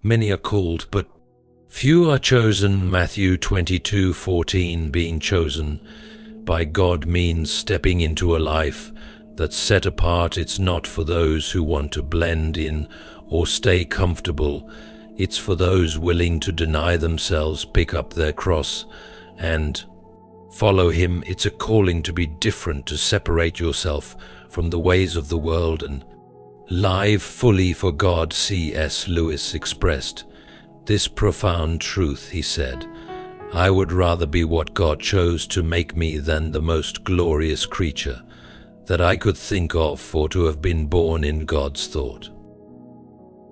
Many are called, but few are chosen. Matthew 22:14. Being chosen by God means stepping into a life that's set apart. It's not for those who want to blend in or stay comfortable. It's for those willing to deny themselves, pick up their cross, and follow Him. It's a calling to be different, to separate yourself from the ways of the world and live fully for God. C.S. Lewis expressed this profound truth. He said, "I would rather be what God chose to make me than the most glorious creature that I could think of, or to have been born in God's thought.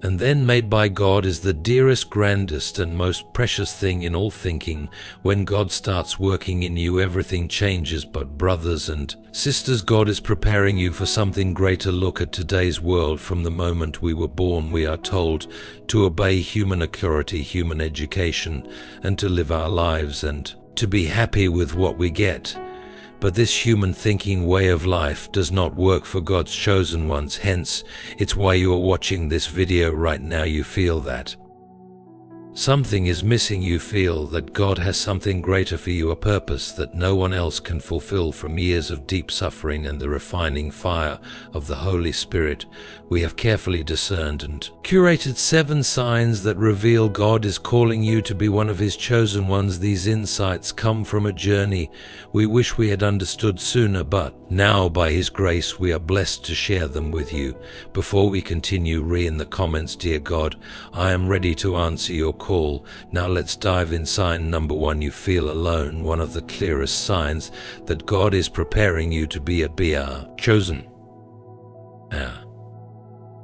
And then made by God is the dearest, grandest, and most precious thing in all thinking. When God starts working in you, everything changes. But brothers and sisters, God is preparing you for something greater. Look at today's world. From the moment we were born, we are told to obey human authority, human education, and to live our lives and to be happy with what we get. But this human thinking way of life does not work for God's chosen ones. Hence, it's why you are watching this video right now. You feel that something is missing. You feel that God has something greater for you, a purpose that no one else can fulfill. From years of deep suffering and the refining fire of the Holy Spirit, we have carefully discerned and curated 7 signs that reveal God is calling you to be one of His chosen ones. These insights come from a journey we wish we had understood sooner, but now by His grace we are blessed to share them with you. Before we continue, read in the comments, "Dear God, I am ready to answer your call." Now let's dive in. Sign number 1, you feel alone. One of the clearest signs that God is preparing you to be chosen.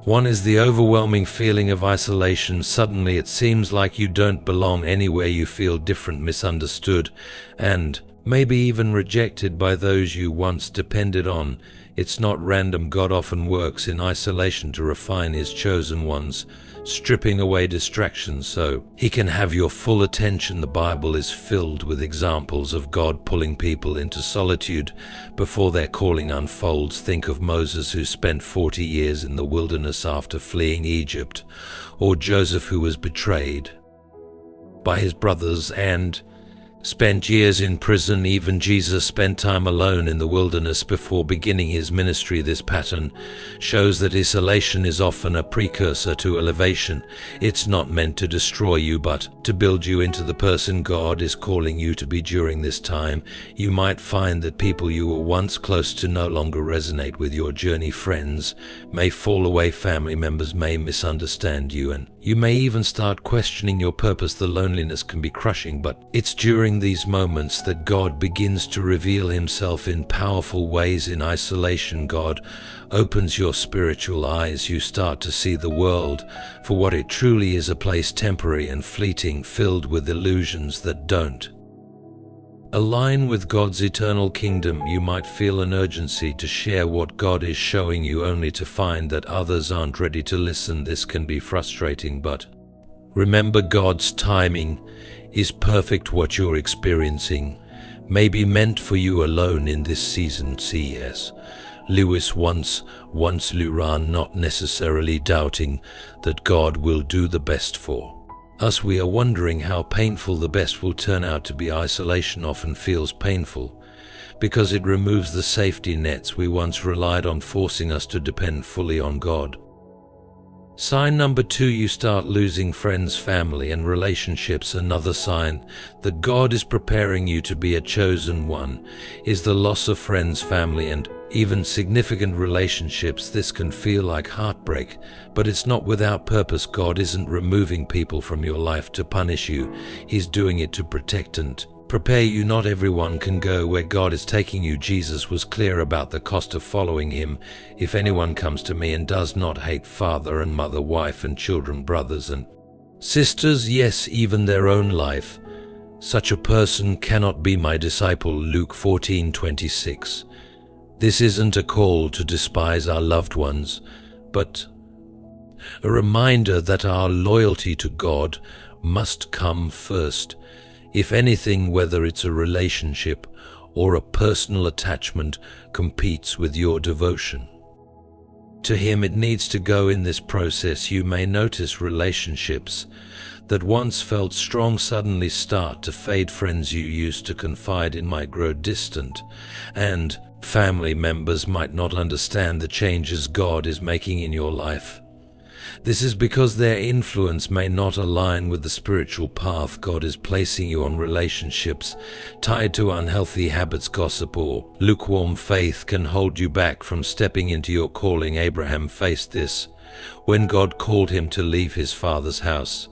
One is the overwhelming feeling of isolation. Suddenly it seems like you don't belong anywhere. You feel different, misunderstood, and maybe even rejected by those you once depended on. It's not random. God often works in isolation to refine His chosen ones, stripping away distractions so He can have your full attention. The Bible is filled with examples of God pulling people into solitude before their calling unfolds. Think of Moses, who spent 40 years in the wilderness after fleeing Egypt, or Joseph, who was betrayed by his brothers and spent years in prison. Even Jesus spent time alone in the wilderness before beginning His ministry. This pattern shows that isolation is often a precursor to elevation. It's not meant to destroy you, but to build you into the person God is calling you to be. During this time, you might find that people you were once close to no longer resonate with your journey. Friends may fall away, family members may misunderstand you, and you may even start questioning your purpose. The loneliness can be crushing, but it's during these moments that God begins to reveal Himself in powerful ways. In isolation, God opens your spiritual eyes. You start to see the world for what it truly is, a place temporary and fleeting, filled with illusions that don't align with God's eternal kingdom. You might feel an urgency to share what God is showing you, only to find that others aren't ready to listen. This can be frustrating, but remember, God's timing is perfect. What you're experiencing may be meant for you alone in this season. C.S. Lewis once Luran, not necessarily doubting that God will do the best for us, we are wondering how painful the best will turn out to be. Isolation often feels painful because it removes the safety nets we once relied on, forcing us to depend fully on God. Sign number 2, you start losing friends, family, and relationships. Another sign that God is preparing you to be a chosen one is the loss of friends, family, and even significant relationships. This can feel like heartbreak, but it's not without purpose. God isn't removing people from your life to punish you. He's doing it to protect and prepare you. Not everyone can go where God is taking you. Jesus was clear about the cost of following Him. If anyone comes to me and does not hate father and mother, wife and children, brothers and sisters, yes, even their own life, such a person cannot be my disciple. Luke 14:26. This isn't a call to despise our loved ones, but a reminder that our loyalty to God must come first. If anything, whether it's a relationship or a personal attachment, competes with your devotion To him it needs to go. In this process you may notice relationships that once felt strong suddenly start to fade. Friends you used to confide in might grow distant, and family members might not understand the changes God is making in your life. This is because their influence may not align with the spiritual path God is placing you on. Relationships tied to unhealthy habits, gossip, or lukewarm faith can hold you back from stepping into your calling. Abraham faced this when God called him to leave his father's house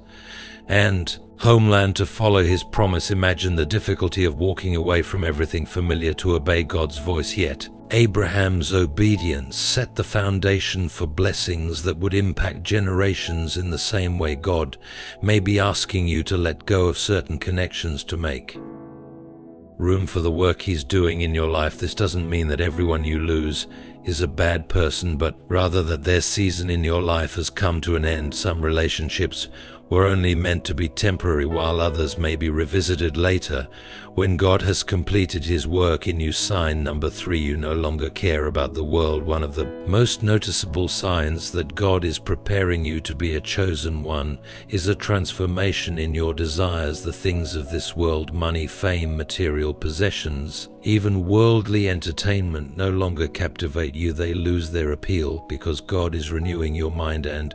and homeland to follow his promise. Imagine the difficulty of walking away from everything familiar to obey God's voice. Yet Abraham's obedience set the foundation for blessings that would impact generations. In the same way, God may be asking you to let go of certain connections to make room for the work he's doing in your life. This doesn't mean that everyone you lose is a bad person, but rather that their season in your life has come to an end. Some relationships were only meant to be temporary, while others may be revisited later when God has completed his work in you. Sign number 3, you no longer care about the world. One of the most noticeable signs that God is preparing you to be a chosen one is a transformation in your desires. The things of this world, money, fame, material possessions, even worldly entertainment, no longer captivate you. They lose their appeal because God is renewing your mind and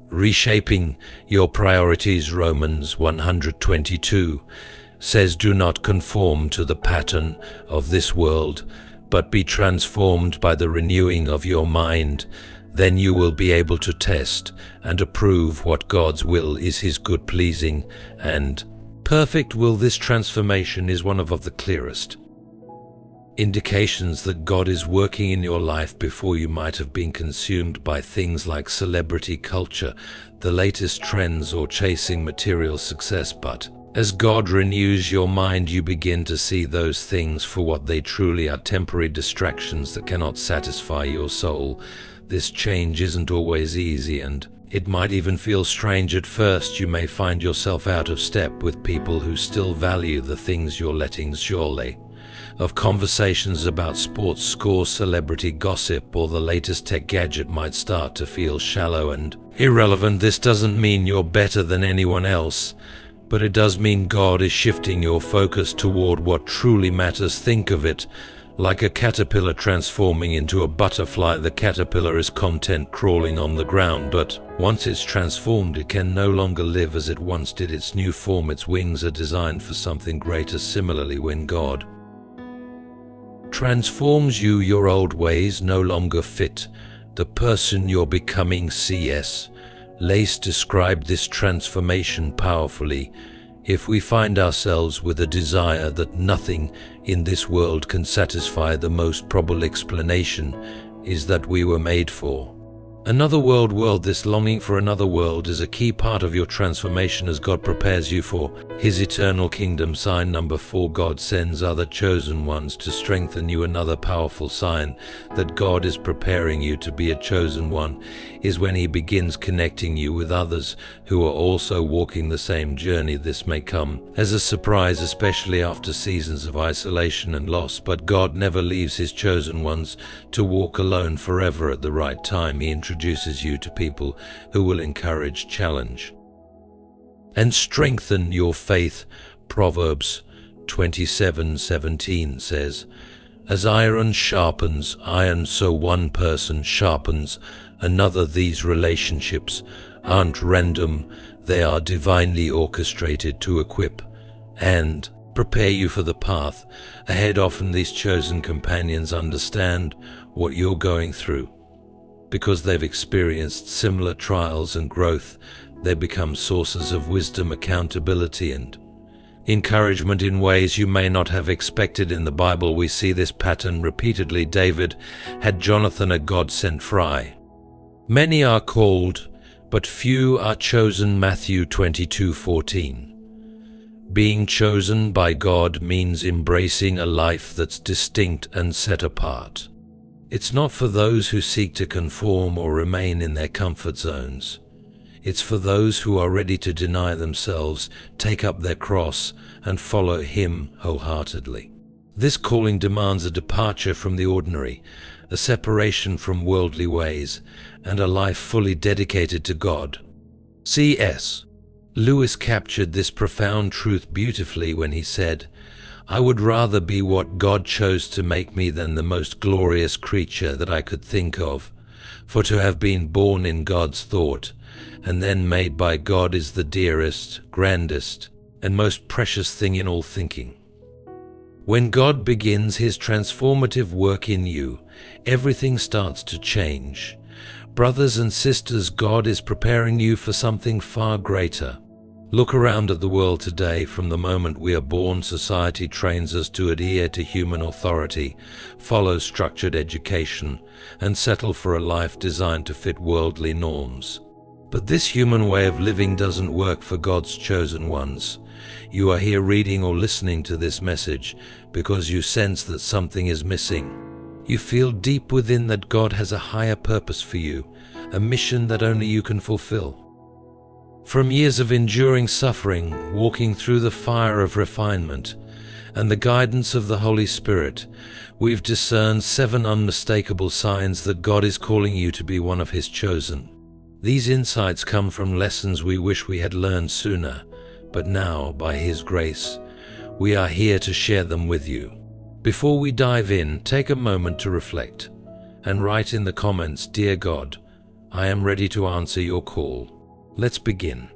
reshaping your priorities. Romans 122 says, do not conform to the pattern of this world, but be transformed by the renewing of your mind. Then you will be able to test and approve what God's will is, his good, pleasing, and perfect will. This transformation is one of the clearest indications that God is working in your life. Before, you might have been consumed by things like celebrity culture, the latest trends, or chasing material success. But as God renews your mind, you begin to see those things for what they truly are: temporary distractions that cannot satisfy your soul. This change isn't always easy, and it might even feel strange at first. You may find yourself out of step with people who still value the things you're letting. Surely of conversations about sports scores, celebrity gossip, or the latest tech gadget might start to feel shallow and irrelevant. This doesn't mean you're better than anyone else, but it does mean God is shifting your focus toward what truly matters. Think of it like a caterpillar transforming into a butterfly. The caterpillar is content crawling on the ground, but once it's transformed, it can no longer live as it once did. Its new form, its wings are designed for something greater. Similarly, when God transforms you, your old ways no longer fit the person you're becoming. C.S. Lewis described this transformation powerfully. If we find ourselves with a desire that nothing in this world can satisfy, the most probable explanation is that we were made for another world. This longing for another world is a key part of your transformation as God prepares you for his eternal kingdom. Sign number 4, God sends other chosen ones to strengthen you. Another powerful sign that God is preparing you to be a chosen one is when he begins connecting you with others who are also walking the same journey. This may come as a surprise, especially after seasons of isolation and loss, but God never leaves his chosen ones to walk alone forever. At the right time, he introduces you to people who will encourage, challenge, and strengthen your faith. Proverbs 27:17 says, as iron sharpens iron, so one person sharpens another. These relationships aren't random, they are divinely orchestrated to equip and prepare you for the path ahead. Often these chosen companions understand what you're going through. Because they've experienced similar trials and growth, they become sources of wisdom, accountability, and encouragement in ways you may not have expected. In the Bible, we see this pattern repeatedly. David had Jonathan, a God-sent fry. Many are called, but few are chosen. Matthew 22:14. Being chosen by God means embracing a life that's distinct and set apart. It's not for those who seek to conform or remain in their comfort zones. It's for those who are ready to deny themselves, take up their cross, and follow him wholeheartedly. This calling demands a departure from the ordinary, a separation from worldly ways, and a life fully dedicated to God. C.S. Lewis captured this profound truth beautifully when he said, "I would rather be what God chose to make me than the most glorious creature that I could think of. For to have been born in God's thought, and then made by God is the dearest, grandest, and most precious thing in all thinking." When God begins His transformative work in you, everything starts to change. Brothers and sisters, God is preparing you for something far greater. Look around at the world today. From the moment we are born, society trains us to adhere to human authority, follow structured education, and settle for a life designed to fit worldly norms. But this human way of living doesn't work for God's chosen ones. You are here reading or listening to this message because you sense that something is missing. You feel deep within that God has a higher purpose for you, a mission that only you can fulfill. From years of enduring suffering, walking through the fire of refinement, and the guidance of the Holy Spirit, we've discerned 7 unmistakable signs that God is calling you to be one of His chosen. These insights come from lessons we wish we had learned sooner, but now, by His grace, we are here to share them with you. Before we dive in, take a moment to reflect and write in the comments, "Dear God, I am ready to answer your call." Let's begin.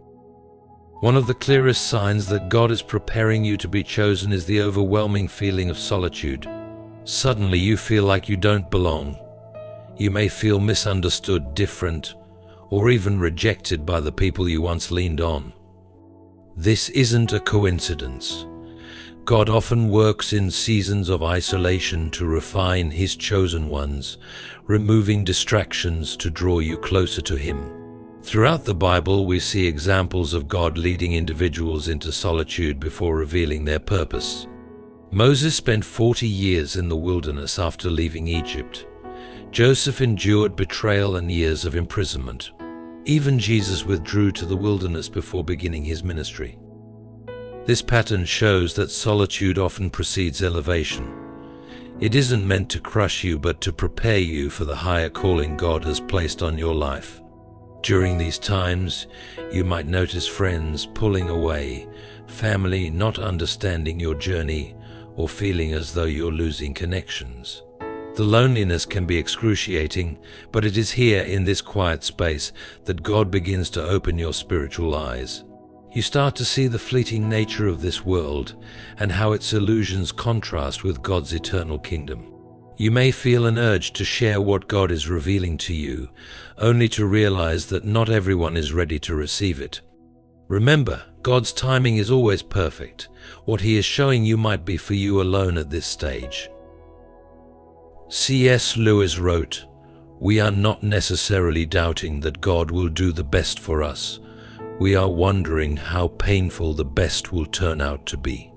One of the clearest signs that God is preparing you to be chosen is the overwhelming feeling of solitude. Suddenly you feel like you don't belong. You may feel misunderstood, different, or even rejected by the people you once leaned on. This isn't a coincidence. God often works in seasons of isolation to refine His chosen ones, removing distractions to draw you closer to Him. Throughout the Bible, we see examples of God leading individuals into solitude before revealing their purpose. Moses spent 40 years in the wilderness after leaving Egypt. Joseph endured betrayal and years of imprisonment. Even Jesus withdrew to the wilderness before beginning His ministry. This pattern shows that solitude often precedes elevation. It isn't meant to crush you, but to prepare you for the higher calling God has placed on your life. During these times, you might notice friends pulling away, family not understanding your journey, or feeling as though you're losing connections. The loneliness can be excruciating, but it is here in this quiet space that God begins to open your spiritual eyes. You start to see the fleeting nature of this world and how its illusions contrast with God's eternal kingdom. You may feel an urge to share what God is revealing to you, only to realize that not everyone is ready to receive it. Remember, God's timing is always perfect. What He is showing you might be for you alone at this stage. C.S. Lewis wrote, "We are not necessarily doubting that God will do the best for us. We are wondering how painful the best will turn out to be."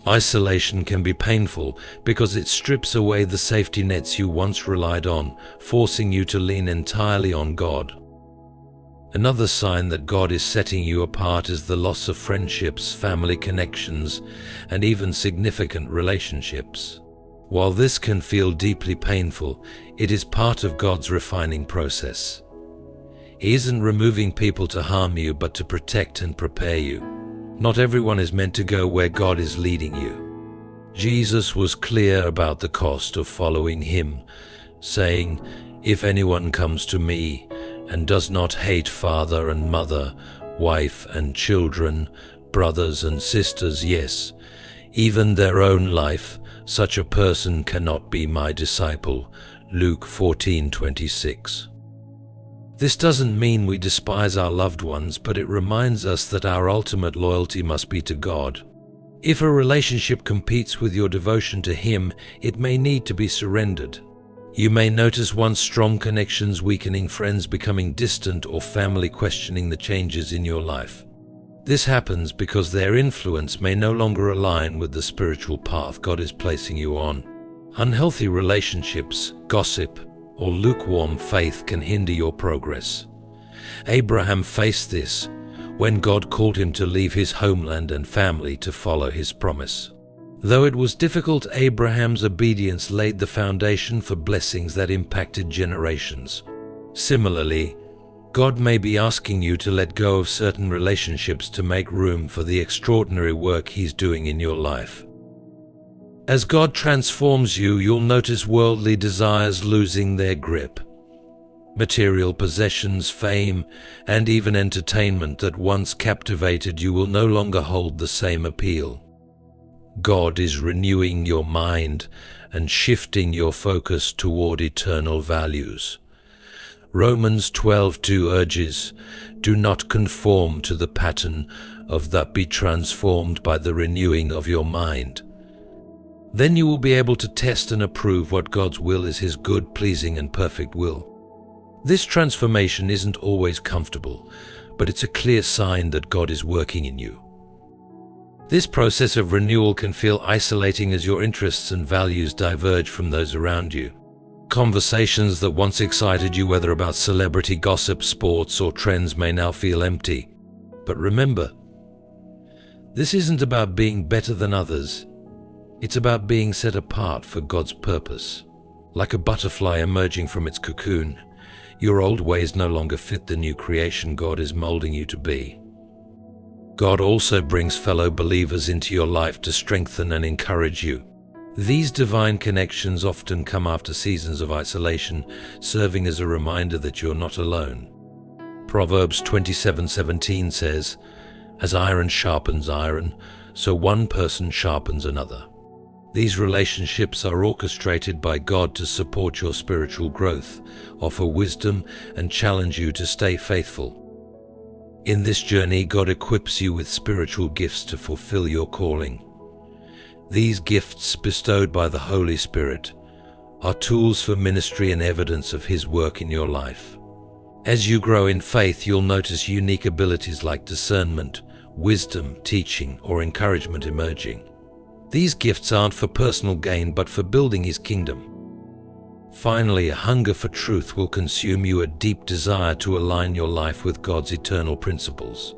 Isolation can be painful because it strips away the safety nets you once relied on, forcing you to lean entirely on God. Another sign that God is setting you apart is the loss of friendships, family connections, and even significant relationships. While this can feel deeply painful, it is part of God's refining process. He isn't removing people to harm you, but to protect and prepare you. Not everyone is meant to go where God is leading you. Jesus was clear about the cost of following Him, saying, "If anyone comes to me and does not hate father and mother, wife and children, brothers and sisters, yes, even their own life, such a person cannot be my disciple." Luke 14:26. This doesn't mean we despise our loved ones, but it reminds us that our ultimate loyalty must be to God. If a relationship competes with your devotion to Him, it may need to be surrendered. You may notice once strong connections weakening, friends becoming distant, or family questioning the changes in your life. This happens because their influence may no longer align with the spiritual path God is placing you on. Unhealthy relationships, gossip, or lukewarm faith can hinder your progress. Abraham faced this when God called him to leave his homeland and family to follow His promise. Though it was difficult, Abraham's obedience laid the foundation for blessings that impacted generations. Similarly, God may be asking you to let go of certain relationships to make room for the extraordinary work He's doing in your life. As God transforms you, you'll notice worldly desires losing their grip. Material possessions, fame, and even entertainment that once captivated you will no longer hold the same appeal. God is renewing your mind and shifting your focus toward eternal values. Romans 12:2 urges, "Do not conform to the pattern of that, be transformed by the renewing of your mind." Then you will be able to test and approve what God's will is, His good, pleasing, and perfect will. This transformation isn't always comfortable, but it's a clear sign that God is working in you. This process of renewal can feel isolating as your interests and values diverge from those around you. Conversations that once excited you, whether about celebrity gossip, sports, or trends, may now feel empty. But remember, this isn't about being better than others. It's about being set apart for God's purpose. Like a butterfly emerging from its cocoon, your old ways no longer fit the new creation God is molding you to be. God also brings fellow believers into your life to strengthen and encourage you. These divine connections often come after seasons of isolation, serving as a reminder that you're not alone. Proverbs 27:17 says, "As iron sharpens iron, so one person sharpens another." These relationships are orchestrated by God to support your spiritual growth, offer wisdom, and challenge you to stay faithful. In this journey, God equips you with spiritual gifts to fulfill your calling. These gifts, bestowed by the Holy Spirit, are tools for ministry and evidence of His work in your life. As you grow in faith, you'll notice unique abilities like discernment, wisdom, teaching, or encouragement emerging. These gifts aren't for personal gain, but for building His kingdom. Finally, a hunger for truth will consume you, a deep desire to align your life with God's eternal principles.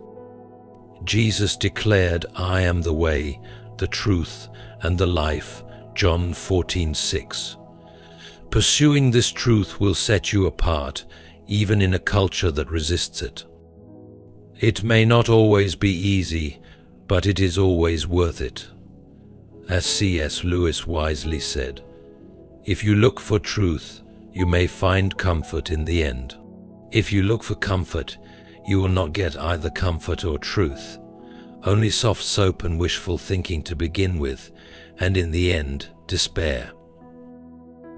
Jesus declared, "I am the way, the truth, and the life," John 14:6. Pursuing this truth will set you apart, even in a culture that resists it. It may not always be easy, but it is always worth it. As C.S. Lewis wisely said, "If you look for truth, you may find comfort in the end. If you look for comfort, you will not get either comfort or truth, only soft soap and wishful thinking to begin with, and in the end, despair."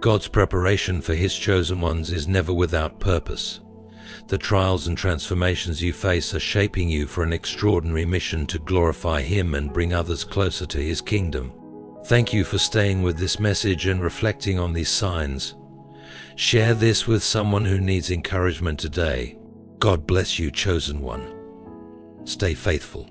God's preparation for His chosen ones is never without purpose. The trials and transformations you face are shaping you for an extraordinary mission to glorify Him and bring others closer to His kingdom. Thank you for staying with this message and reflecting on these signs. Share this with someone who needs encouragement today. God bless you, chosen one. Stay faithful.